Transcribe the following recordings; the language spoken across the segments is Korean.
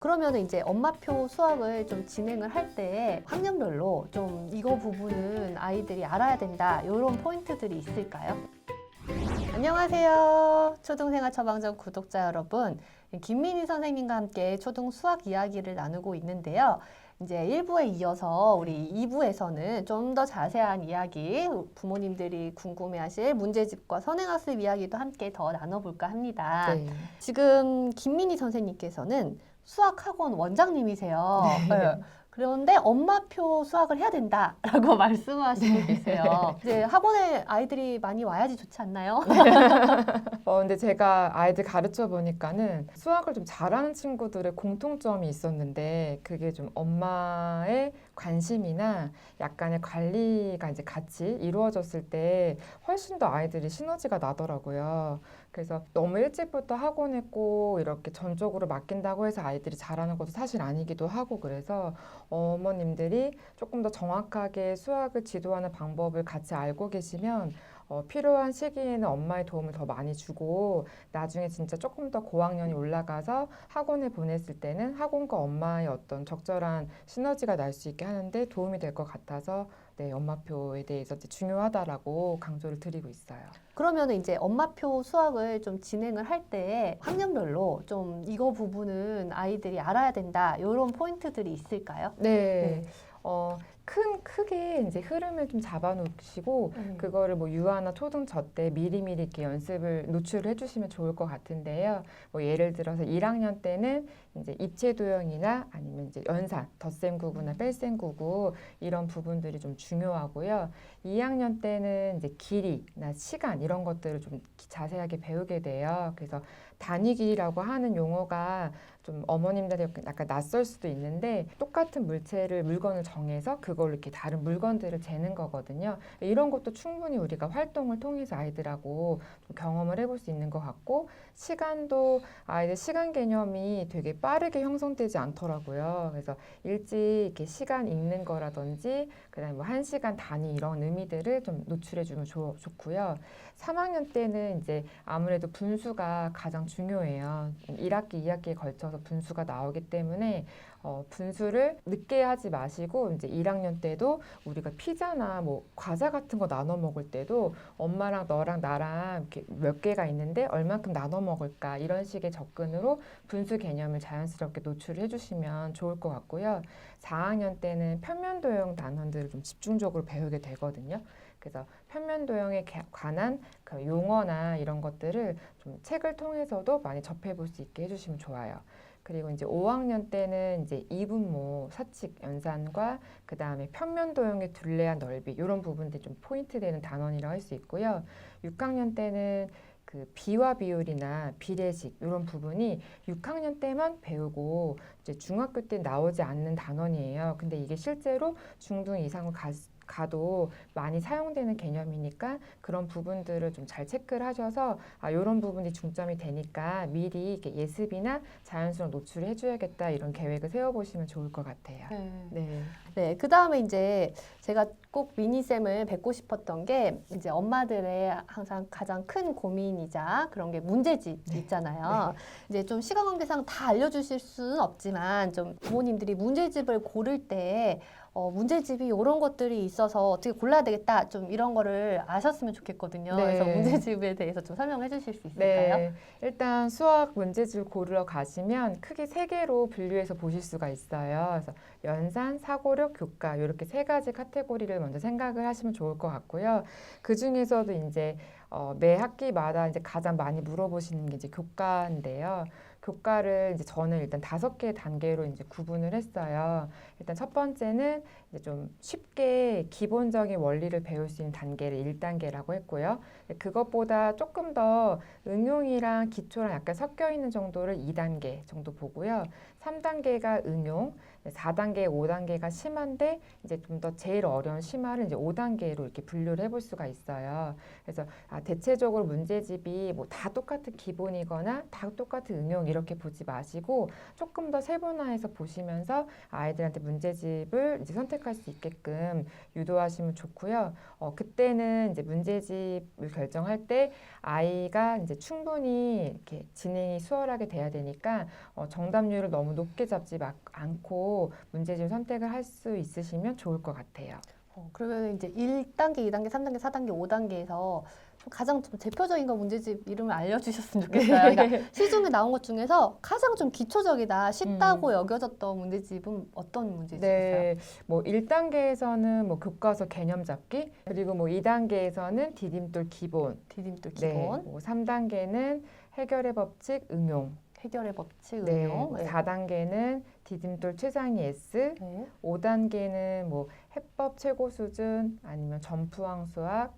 그러면 이제 엄마표 수학을 좀 진행을 할 때 학년별로 좀 이거 부분은 아이들이 알아야 된다 이런 포인트들이 있을까요? 안녕하세요. 초등생활 처방전 구독자 여러분. 김민희 선생님과 함께 초등 수학 이야기를 나누고 있는데요. 이제 1부에 이어서 우리 2부에서는 좀 더 자세한 이야기, 부모님들이 궁금해하실 문제집과 선행학습 이야기도 함께 더 나눠볼까 합니다. 네. 지금 김민희 선생님께서는 수학학원 원장님이세요. 네. 네. 그런데 엄마표 수학을 해야 된다라고 말씀하시고 계세요. 이제 학원에 아이들이 많이 와야지 좋지 않나요? 근데 제가 아이들 가르쳐 보니까는 수학을 좀 잘하는 친구들의 공통점이 있었는데 그게 좀 엄마의 관심이나 약간의 관리가 이제 같이 이루어졌을 때 훨씬 더 아이들이 시너지가 나더라고요. 그래서 너무 일찍부터 학원에 꼭 이렇게 전적으로 맡긴다고 해서 아이들이 잘하는 것도 사실 아니기도 하고 그래서 어머님들이 조금 더 정확하게 수학을 지도하는 방법을 같이 알고 계시면 필요한 시기에는 엄마의 도움을 더 많이 주고 나중에 진짜 조금 더 고학년이 올라가서 학원에 보냈을 때는 학원과 엄마의 어떤 적절한 시너지가 날 수 있게 하는데 도움이 될 것 같아서 네, 엄마표에 대해서 중요하다라고 강조를 드리고 있어요. 그러면 이제 엄마표 수학을 좀 진행을 할 때 학년별로 좀 이거 부분은 아이들이 알아야 된다 이런 포인트들이 있을까요? 네. 크게 이제 흐름을 좀 잡아놓으시고 그거를 뭐 유아나 초등 저 때 미리미리 이렇게 연습을 노출을 해주시면 좋을 것 같은데요. 뭐 예를 들어서 1학년 때는 이제 입체 도형이나 아니면 이제 연산, 덧셈 구구나 뺄셈 구구 이런 부분들이 좀 중요하고요. 2학년 때는 이제 길이나 시간 이런 것들을 좀 자세하게 배우게 돼요. 그래서 단위 길이라고 하는 용어가 좀 어머님들한테 약간 낯설 수도 있는데 똑같은 물건을 정해서 그걸 이렇게 다른 물건들을 재는 거거든요. 이런 것도 충분히 우리가 활동을 통해서 아이들하고 좀 경험을 해볼 수 있는 것 같고 시간도 아이들 시간 개념이 되게 빠르게 형성되지 않더라고요. 그래서 일찍 이렇게 시간 읽는 거라든지 그다음에 뭐 1시간 단위 이런 의미들을 좀 노출해주면 좋고요. 3학년 때는 이제 아무래도 분수가 가장 중요해요. 1학기, 2학기에 걸쳐서 분수가 나오기 때문에 분수를 늦게 하지 마시고 이제 1학년 때도 우리가 피자나 뭐 과자 같은 거 나눠 먹을 때도 엄마랑 너랑 나랑 이렇게 몇 개가 있는데 얼만큼 나눠 먹을까 이런 식의 접근으로 분수 개념을 자연스럽게 노출을 해주시면 좋을 것 같고요. 4학년 때는 편면도형 단원들을 좀 집중적으로 배우게 되거든요. 그래서 편면도형에 관한 그 용어나 이런 것들을 좀 책을 통해서도 많이 접해볼 수 있게 해주시면 좋아요. 그리고 이제 5학년 때는 이제 이분모, 사칙, 연산과 그 다음에 편면도형의 둘레와 넓이 이런 부분들이 좀 포인트 되는 단원이라고 할 수 있고요. 6학년 때는 그 비와 비율이나 비례식 이런 부분이 6학년 때만 배우고 이제 중학교 때 나오지 않는 단원이에요. 근데 이게 실제로 중등 이상을 가도 많이 사용되는 개념이니까 그런 부분들을 좀 잘 체크를 하셔서 이런 부분이 중점이 되니까 미리 이렇게 예습이나 자연스러운 노출을 해줘야겠다 이런 계획을 세워보시면 좋을 것 같아요. 네. 네, 그 다음에 이제 제가 꼭 미니쌤을 뵙고 싶었던 게 이제 엄마들의 항상 가장 큰 고민이자 그런 게 문제집 있잖아요. 이제 좀 시간 관계상 다 알려주실 수는 없지만 좀 부모님들이 문제집을 고를 때 문제집이 이런 것들이 있어서 어떻게 골라야 되겠다 좀 이런 거를 아셨으면 좋겠거든요. 네. 그래서 문제집에 대해서 좀 설명해 주실 수 있을까요? 네, 일단 수학 문제집을 고르러 가시면 크게 3개로 분류해서 보실 수가 있어요. 그래서 연산, 사고력, 교과 이렇게 3가지 카테고리를 먼저 생각을 하시면 좋을 것 같고요. 그 중에서도 이제 매 학기마다 이제 가장 많이 물어보시는 게 이제 교과인데요. 교과를 이제 저는 일단 5개의 단계로 이제 구분을 했어요. 일단 첫 번째는 이제 좀 쉽게 기본적인 원리를 배울 수 있는 단계를 1단계라고 했고요. 그것보다 조금 더 응용이랑 기초랑 약간 섞여 있는 정도를 2단계 정도 보고요. 3단계가 응용, 4단계, 5단계가 심한데 이제 좀 더 제일 어려운 심화를 이제 5단계로 이렇게 분류를 해볼 수가 있어요. 그래서 대체적으로 문제집이 뭐 다 똑같은 기본이거나 다 똑같은 응용이 이렇게 보지 마시고 조금 더 세분화해서 보시면서 아이들한테 문제집을 이제 선택할 수 있게끔 유도하시면 좋고요. 그때는 이제 문제집을 결정할 때 아이가 이제 충분히 이렇게 진행이 수월하게 돼야 되니까 정답률을 너무 높게 잡지 않고 문제집 선택을 할 수 있으시면 좋을 것 같아요. 그러면 이제 1단계, 2단계, 3단계, 4단계, 5단계에서 가장 좀 대표적인 거 문제집 이름을 알려주셨으면 좋겠어요. 그러니까 시중에 나온 것 중에서 가장 좀 기초적이다, 쉽다고 여겨졌던 문제집은 어떤 문제집이세요? 네, 뭐 1단계에서는 뭐 교과서 개념 잡기, 그리고 뭐 2단계에서는 디딤돌 기본, 디딤돌 네, 기본, 뭐 3단계는 해결의 법칙 응용, 해결의 법칙 네, 응용, 4단계는 디딤돌 최상위 S, 네. 5단계는 뭐 해법 최고 수준, 아니면 점프왕 수학,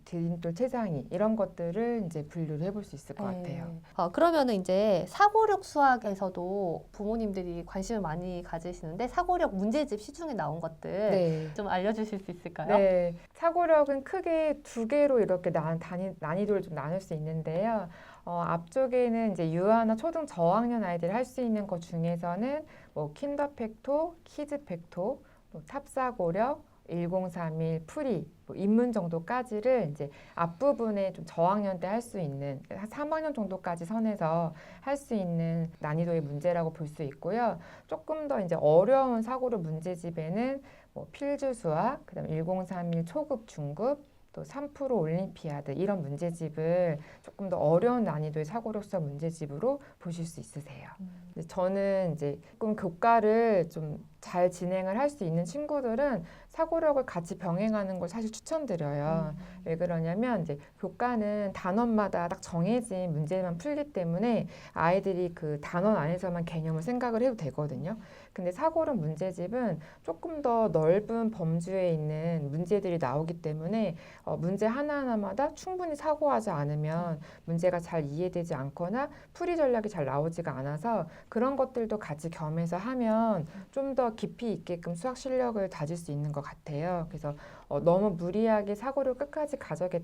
디딤돌 최상위 이런 것들을 이제 분류를 해볼 수 있을 것 같아요. 그러면은 이제 사고력 수학에서도 부모님들이 관심을 많이 가지시는데 사고력 문제집 시중에 나온 것들 네. 좀 알려주실 수 있을까요? 네, 사고력은 크게 두 개로 이렇게 난이도를 좀 나눌 수 있는데요. 앞쪽에는 이제 유아나 초등 저학년 아이들이 할 수 있는 것 중에서는 뭐 킨더팩토, 키즈팩토, 뭐 탑사고력, 1031, 풀이, 뭐 인문 정도까지를 이제 앞부분에 좀 저학년 때 할 수 있는 한 3학년 정도까지 선에서 할 수 있는 난이도의 문제라고 볼 수 있고요. 조금 더 이제 어려운 사고력 문제집에는 뭐 필주 수학, 그다음 1031 초급, 중급, 또 3% 올림피아드 이런 문제집을 조금 더 어려운 난이도의 사고력 수학 문제집으로 보실 수 있으세요. 근데 저는 이제 조금 교과를 좀 잘 진행을 할 수 있는 친구들은 사고력을 같이 병행하는 걸 사실 추천드려요. 왜 그러냐면 이제 교과는 단원마다 딱 정해진 문제만 풀기 때문에 아이들이 그 단원 안에서만 개념을 생각을 해도 되거든요. 근데 사고력 문제집은 조금 더 넓은 범주에 있는 문제들이 나오기 때문에 문제 하나하나마다 충분히 사고하지 않으면 문제가 잘 이해되지 않거나 풀이 전략이 잘 나오지가 않아서 그런 것들도 같이 겸해서 하면 좀 더 깊이 있게끔 수학 실력을 다질 수 있는 것 같아요. 그래서 너무 무리하게 사고를 끝까지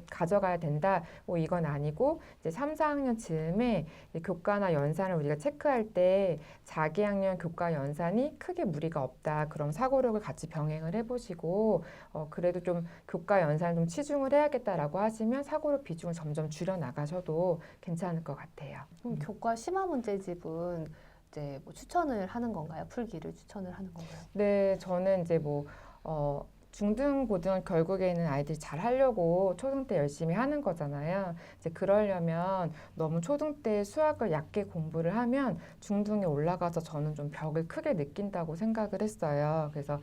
가져가야 된다. 뭐 이건 아니고 이제 3, 4학년 즈음에 교과나 연산을 우리가 체크할 때 자기 학년 교과 연산이 크게 무리가 없다. 그럼 사고력을 같이 병행을 해보시고 그래도 좀 교과 연산을 좀 치중을 해야겠다라고 하시면 사고력 비중을 점점 줄여 나가셔도 괜찮을 것 같아요. 그럼 교과 심화 문제집은 이제 뭐 추천을 하는 건가요? 풀기를 추천을 하는 건가요? 네, 저는 이제 뭐 중등, 고등 결국에는 아이들이 잘 하려고 초등 때 열심히 하는 거잖아요. 이제 그러려면 너무 초등 때 수학을 얕게 공부를 하면 중등에 올라가서 저는 좀 벽을 크게 느낀다고 생각을 했어요. 그래서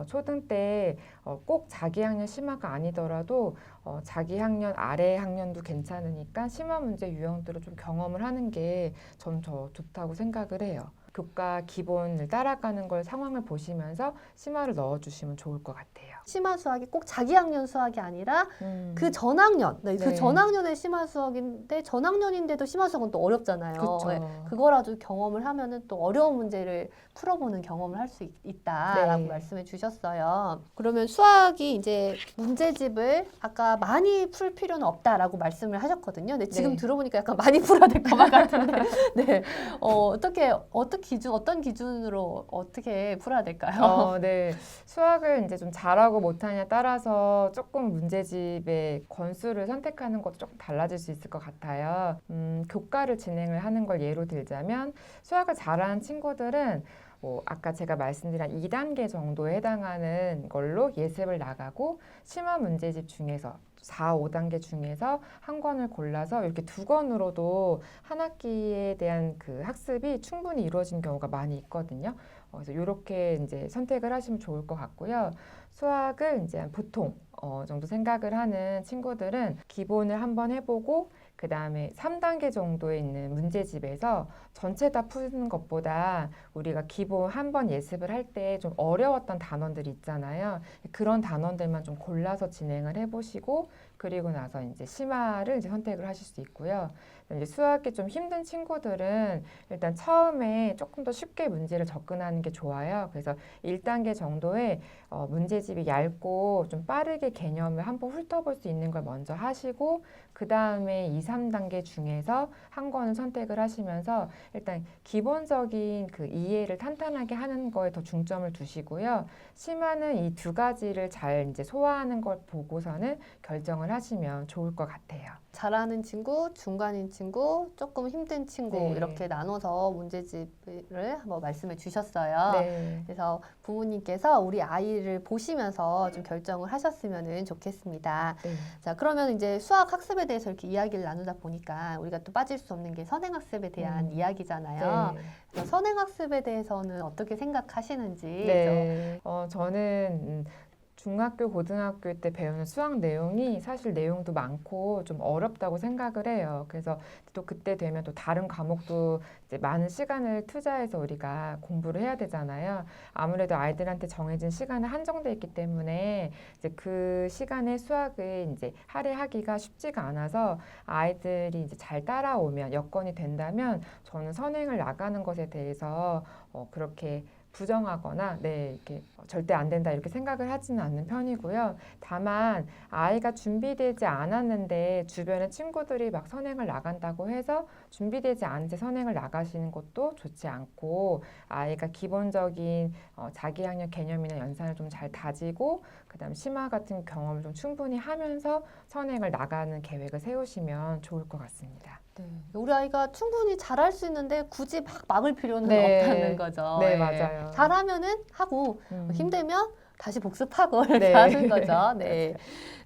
초등 때 꼭 자기 학년 심화가 아니더라도 자기 학년 아래 학년도 괜찮으니까 심화 문제 유형들을 좀 경험을 하는 게 전 더 좋다고 생각을 해요. 교과 기본을 따라가는 걸 상황을 보시면서 심화를 넣어주시면 좋을 것 같아요. 심화 수학이 꼭 자기 학년 수학이 아니라 그 전학년, 그 네. 전학년의 심화 수학인데 전학년인데도 심화 수학은 또 어렵잖아요. 그렇죠. 그거라도 경험을 하면은 또 어려운 문제를 풀어보는 경험을 할 수 있다라고 네. 말씀해 주셨어요. 그러면 수학이 이제 문제집을 아까 많이 풀 필요는 없다라고 말씀을 하셨거든요. 근데 지금 네. 들어보니까 약간 많이 풀어야 될 것만 같은데, 네, 어떤 기준으로 어떻게 풀어야 될까요? 네. 수학을 이제 좀 잘하고 못하냐에 따라서 조금 문제집의 권수를 선택하는 것도 조금 달라질 수 있을 것 같아요. 교과를 진행을 하는 걸 예로 들자면 수학을 잘하는 친구들은 뭐 아까 제가 말씀드린 2단계 정도에 해당하는 걸로 예습을 나가고 심화 문제집 중에서 4, 5단계 중에서 한 권을 골라서 이렇게 두 권으로도 한 학기에 대한 그 학습이 충분히 이루어진 경우가 많이 있거든요. 그래서 이렇게 이제 선택을 하시면 좋을 것 같고요. 수학을 이제 보통 정도 생각을 하는 친구들은 기본을 한번 해보고 그 다음에 3단계 정도에 있는 문제집에서 전체 다 푸는 것보다 우리가 기본 한 번 예습을 할 때 좀 어려웠던 단원들이 있잖아요. 그런 단원들만 좀 골라서 진행을 해보시고 그리고 나서 이제 심화를 이제 선택을 하실 수 있고요. 이제 수학이 좀 힘든 친구들은 일단 처음에 조금 더 쉽게 문제를 접근하는 게 좋아요. 그래서 1단계 정도의 문제집이 얇고 좀 빠르게 개념을 한번 훑어볼 수 있는 걸 먼저 하시고 그 다음에 2, 3단계 중에서 한 권을 선택을 하시면서 일단 기본적인 그 이해를 탄탄하게 하는 거에 더 중점을 두시고요. 심화는 이 두 가지를 잘 이제 소화하는 걸 보고서는 결정을 하시면 좋을 것 같아요. 잘하는 친구, 중간인 친구, 조금 힘든 친구 네. 이렇게 나눠서 문제집을 한번 말씀해 주셨어요. 네. 그래서 부모님께서 우리 아이를 보시면서 좀 결정을 하셨으면 좋겠습니다. 네. 자, 그러면 이제 수학 학습에 대해서 이렇게 이야기를 나누다 보니까 우리가 또 빠질 수 없는 게 선행학습에 대한 이야기잖아요. 네. 그래서 선행학습에 대해서는 어떻게 생각하시는지. 네. 저는 중학교, 고등학교 때 배우는 수학 내용이 사실 내용도 많고 좀 어렵다고 생각을 해요. 그래서 또 그때 되면 또 다른 과목도 이제 많은 시간을 투자해서 우리가 공부를 해야 되잖아요. 아무래도 아이들한테 정해진 시간은 한정돼 있기 때문에 이제 그 시간에 수학을 이제 할애하기가 쉽지가 않아서 아이들이 이제 잘 따라오면 여건이 된다면 저는 선행을 나가는 것에 대해서 그렇게 부정하거나 이렇게 절대 안 된다 이렇게 생각을 하지는 않는 편이고요. 다만 아이가 준비되지 않았는데 주변의 친구들이 막 선행을 나간다고 해서 준비되지 않은 채 선행을 나가시는 것도 좋지 않고 아이가 기본적인 자기학력 개념이나 연산을 좀 잘 다지고 그다음 심화 같은 경험을 좀 충분히 하면서 선행을 나가는 계획을 세우시면 좋을 것 같습니다. 네. 우리 아이가 충분히 잘할 수 있는데 굳이 막 막을 필요는 네. 없다는 거죠. 네, 예. 맞아요. 잘하면은 하고 힘들면 다시 복습하고 이렇게 네. 하는 거죠. 네.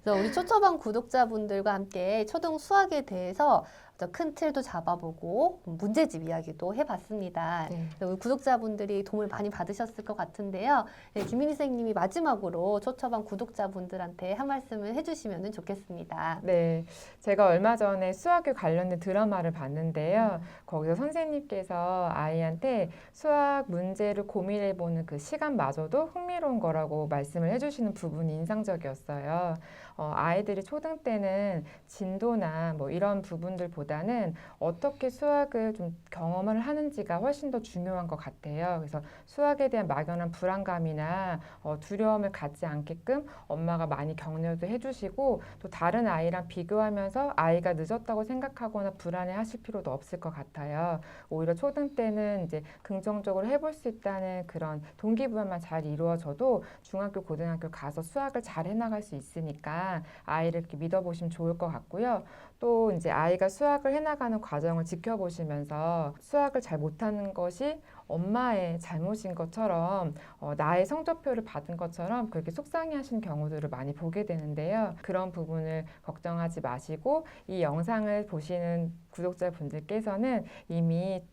그래서 우리 초초반 구독자분들과 함께 초등 수학에 대해서 큰 틀도 잡아보고 문제집 이야기도 해봤습니다. 네. 그래서 우리 구독자분들이 도움을 많이 받으셨을 것 같은데요. 네, 김민희 선생님이 마지막으로 초초반 구독자분들한테 한 말씀을 해주시면 좋겠습니다. 네, 제가 얼마 전에 수학에 관련된 드라마를 봤는데요. 거기서 선생님께서 아이한테 수학 문제를 고민해보는 그 시간마저도 흥미로운 거라고 말씀을 해주시는 부분이 인상적이었어요. 아이들이 초등 때는 진도나 뭐 이런 부분들보다는 어떻게 수학을 좀 경험을 하는지가 훨씬 더 중요한 것 같아요. 그래서 수학에 대한 막연한 불안감이나 두려움을 갖지 않게끔 엄마가 많이 격려도 해주시고 또 다른 아이랑 비교하면서 아이가 늦었다고 생각하거나 불안해하실 필요도 없을 것 같아요. 오히려 초등 때는 이제 긍정적으로 해볼 수 있다는 그런 동기부여만 잘 이루어져도 중학교, 고등학교 가서 수학을 잘 해나갈 수 있으니까 아이를 이렇게 믿어보시면 좋을 것 같고요. 또 이제 아이가 수학을 해나가는 과정을 지켜보시면서 수학을 잘 못하는 것이 엄마의 잘못인 것처럼 나의 성적표를 받은 것처럼 그렇게 속상해하시는 경우들을 많이 보게 되는데요. 그런 부분을 걱정하지 마시고 이 영상을 보시는 구독자분들께서는 이미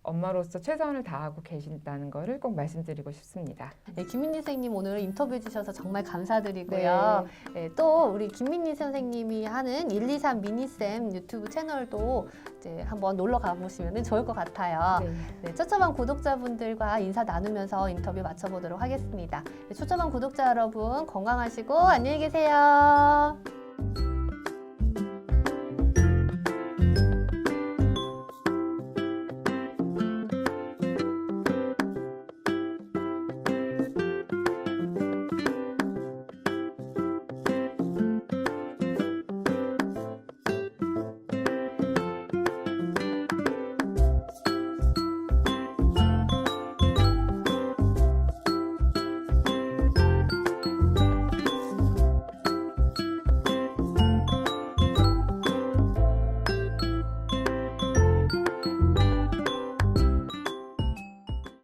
엄마로서 최선을 다하고 계신다는 것을 꼭 말씀드리고 싶습니다. 네, 김민희 선생님 오늘 인터뷰해 주셔서 정말 감사드리고요. 네, 또 우리 김민희 선생님이 하는 123 미니쌤 유튜브 채널도 이제 한번 놀러 가보시면 좋을 것 같아요. 네, 초초반 구독자분들과 인사 나누면서 인터뷰 마쳐보도록 하겠습니다. 네, 초초반 구독자 여러분 건강하시고 안녕히 계세요.